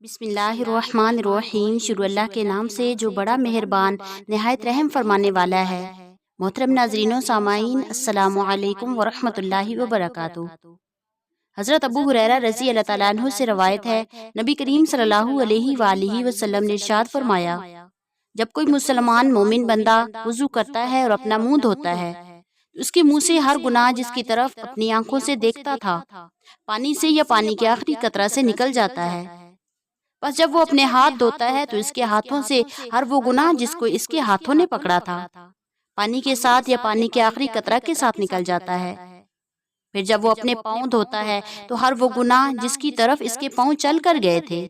بسم اللہ الرحمن الرحیم، شروع اللہ کے نام سے جو بڑا مہربان نہایت رحم فرمانے والا ہے۔ محترم ناظرین و سامعین، السلام علیکم ورحمۃ اللہ وبرکاتہ۔ حضرت ابو ہریرہ رضی اللہ تعالیٰ عنہ سے روایت ہے، نبی کریم صلی اللہ علیہ وآلہ وسلم نے ارشاد فرمایا، جب کوئی مسلمان مومن بندہ وضو کرتا ہے اور اپنا منہ دھوتا ہے تو اس کے منہ سے ہر گناہ جس کی طرف اپنی آنکھوں سے دیکھتا تھا پانی سے یا پانی کے آخری قطرہ سے نکل جاتا ہے۔ بس جب وہ اپنے ہاتھ دھوتا ہے تو اس کے ہاتھوں سے ہر وہ گناہ جس کو اس کے ہاتھوں نے پکڑا تھا پانی کے ساتھ یا پانی کے آخری قطرہ کے ساتھ نکل جاتا ہے۔ پھر جب وہ اپنے پاؤں دھوتا ہے تو ہر وہ گناہ جس کی طرف اس کے پاؤں چل کر گئے تھے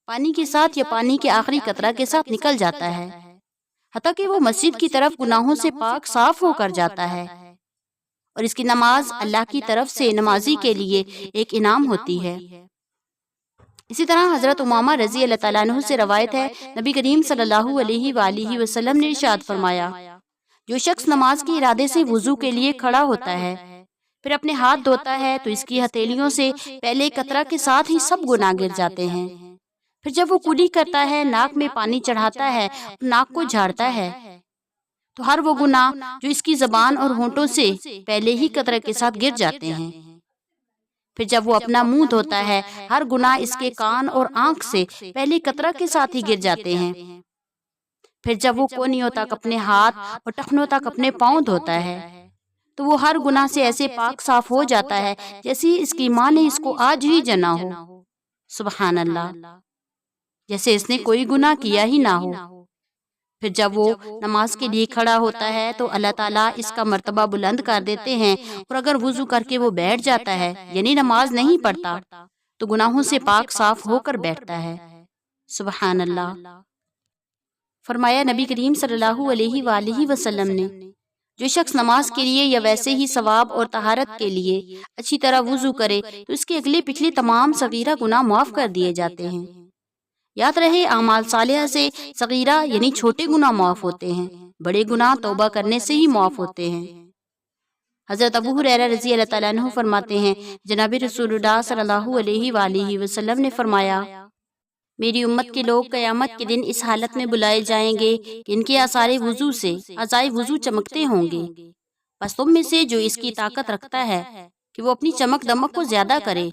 پانی کے ساتھ یا پانی کے آخری قطرہ کے ساتھ نکل جاتا ہے، حتیٰ کہ وہ مسجد کی طرف گناہوں سے پاک صاف ہو کر جاتا ہے۔ اور اس کی نماز اللہ کی طرف سے نمازی کے لیے ایک انعام ہوتی ہے۔ اسی طرح حضرت امامہ رضی اللہ تعالیٰ عنہ سے روایت ہے، نبی کریم صلی اللہ علیہ وآلہ وسلم نے ارشاد فرمایا، جو شخص نماز کے ارادے سے وضو کے لیے کھڑا ہوتا ہے پھر اپنے ہاتھ دھوتا ہے تو اس کی ہتھیلیوں سے پہلے قطرہ کے ساتھ ہی سب گناہ گر جاتے ہیں۔ پھر جب وہ کلی کرتا ہے، ناک میں پانی چڑھاتا ہے اور ناک کو جھاڑتا ہے تو ہر وہ گناہ جو اس کی زبان اور ہونٹوں سے پہلے ہی قطرے کے ساتھ گر جاتے ہیں۔ پھر جب وہ اپنا منہ دھوتا ہے، ہر گناہ اس کے کان اور آنکھ سے پہلے قطرہ کے ساتھ ہی گر جاتے ہیں۔ پھر جب وہ کونیوں تک اپنے ہاتھ اور ٹخنوں تک اپنے پاؤں دھوتا ہے تو وہ ہر گناہ سے ایسے پاک صاف ہو جاتا ہے جیسے اس کی ماں نے اس کو آج ہی جنا ہو۔ سبحان اللہ، جیسے اس نے کوئی گناہ کیا ہی نہ ہو۔ پھر جب وہ نماز کے لیے کھڑا ہوتا ہے تو اللہ تعالیٰ اس کا مرتبہ بلند کر دیتے ہیں، اور اگر وضو کر کے وہ بیٹھ جاتا ہے یعنی نماز نہیں پڑھتا تو گناہوں سے پاک صاف ہو کر بیٹھتا ہے۔ سبحان اللہ۔ فرمایا نبی کریم صلی اللہ علیہ وآلہ وسلم نے، جو شخص نماز کے لیے یا ویسے ہی ثواب اور طہارت کے لیے اچھی طرح وضو کرے تو اس کے اگلے پچھلے تمام صغیرہ گناہ معاف کر دیے جاتے ہیں۔ یاد رہے، اعمال صالحہ سے صغیرہ یعنی چھوٹے گناہ معاف ہوتے ہیں، بڑے گناہ توبہ کرنے سے ہی معاف ہوتے ہیں۔ حضرت ابو ہریرہ رضی اللہ تعالیٰ عنہ فرماتے ہیں، جناب رسول اللہ صلی اللہ علیہ وآلہ وسلم نے فرمایا، میری امت کے لوگ قیامت کے دن اس حالت میں بلائے جائیں گے کہ ان کے آثار وضو سے اعضائے وضو چمکتے ہوں گے، بس تم میں سے جو اس کی طاقت رکھتا ہے کہ وہ اپنی چمک دمک کو زیادہ کرے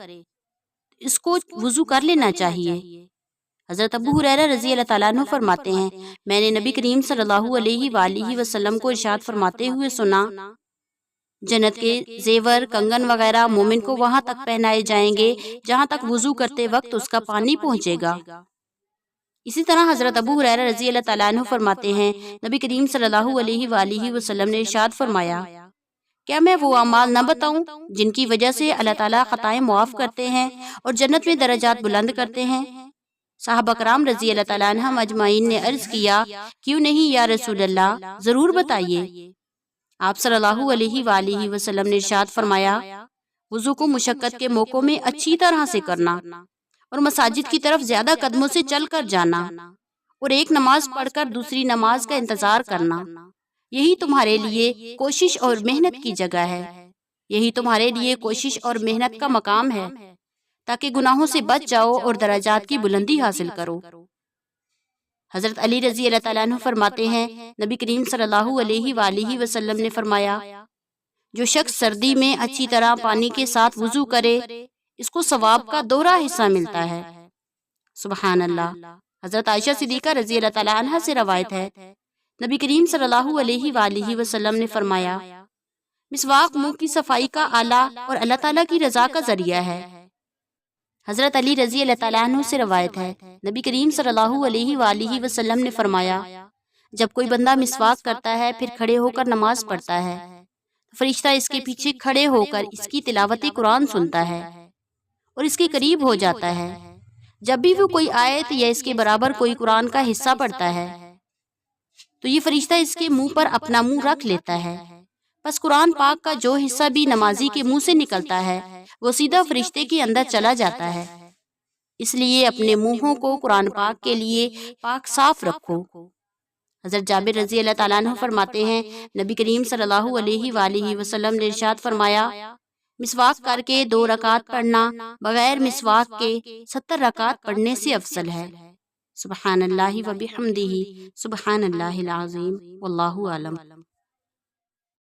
اس کو وضو کر لینا چاہیے۔ حضرت ابو ہریرہ رضی اللہ تعالیٰ عنہ فرماتے ہیں، میں نے نبی کریم صلی اللہ علیہ وآلہ وسلم کو ارشاد فرماتے ہوئے سنا، جنت کے زیور، کنگن وغیرہ مومن کو وہاں تک پہنائے جائیں گے جہاں تک وضو کرتے وقت اس کا پانی پہنچے گا۔ اسی طرح حضرت ابو ہریرہ رضی اللہ تعالیٰ عنہ فرماتے ہیں، نبی کریم صلی اللہ علیہ وآلہ وسلم نے ارشاد فرمایا، کیا میں وہ اعمال نہ بتاؤں جن کی وجہ سے اللہ تعالیٰ خطائیں معاف کرتے ہیں اور جنت میں درجات بلند کرتے ہیں؟ صحابہ کرام رضی اللہ تعالیٰ عنہم اجمعین نے عرض کیا، کیوں نہیں یا رسول اللہ، ضرور بتائیے۔ آپ صلی اللہ علیہ وآلہ وسلم نے ارشاد فرمایا، وضو کو مشقت کے موقعوں میں اچھی طرح سے کرنا اور مساجد کی طرف زیادہ قدموں سے چل کر جانا اور ایک نماز پڑھ کر دوسری نماز کا انتظار کرنا، یہی تمہارے لیے کوشش اور محنت کی جگہ ہے، یہی تمہارے لیے کوشش اور محنت کا مقام ہے تاکہ گناہوں سے بچ جاؤ اور درجات کی بلندی حاصل کرو۔ حضرت علی رضی اللہ تعالیٰ عنہ فرماتے ہیں، نبی کریم صلی اللہ علیہ وآلہ وسلم نے فرمایا، جو شخص سردی میں اچھی طرح پانی کے ساتھ وضو کرے اس کو ثواب کا دوہرا حصہ ملتا ہے۔ سبحان اللہ۔ حضرت عائشہ صدیقہ رضی اللہ تعالیٰ عنہ سے روایت ہے، نبی کریم صلی اللہ علیہ وآلہ وسلم نے فرمایا، مسواک منہ کی صفائی کا آلہ اور اللہ تعالیٰ کی رضا کا ذریعہ ہے۔ حضرت علی رضی اللہ تعالیٰ عنہ سے روایت ہے، نبی کریم صلی اللہ علیہ وآلہ وسلم نے فرمایا، جب کوئی بندہ مسواک کرتا ہے پھر کھڑے ہو کر نماز پڑھتا ہے، فرشتہ اس کے پیچھے کھڑے ہو کر اس کی تلاوت قرآن سنتا ہے اور اس کے قریب ہو جاتا ہے۔ جب بھی وہ کوئی آیت یا اس کے برابر کوئی قرآن کا حصہ پڑھتا ہے تو یہ فرشتہ اس کے منہ پر اپنا منہ رکھ لیتا ہے، بس قرآن پاک کا جو حصہ بھی نمازی کے منہ سے نکلتا ہے وہ سیدھا فرشتے کے اندر چلا جاتا ہے۔ اس لیے اپنے منہوں کو قرآن پاک کے لیے پاک صاف رکھو۔ حضرت جابر رضی اللہ تعالیٰ عنہ فرماتے ہیں، نبی کریم صلی اللہ علیہ وآلہ وسلم نے ارشاد فرمایا، مسواک کر کے 2 رکعت پڑھنا بغیر مسواک کے 70 رکعت پڑھنے سے افضل ہے۔ سبحان اللہ و بحمدہ، سبحان اللہ العظیم، واللہ اعلم۔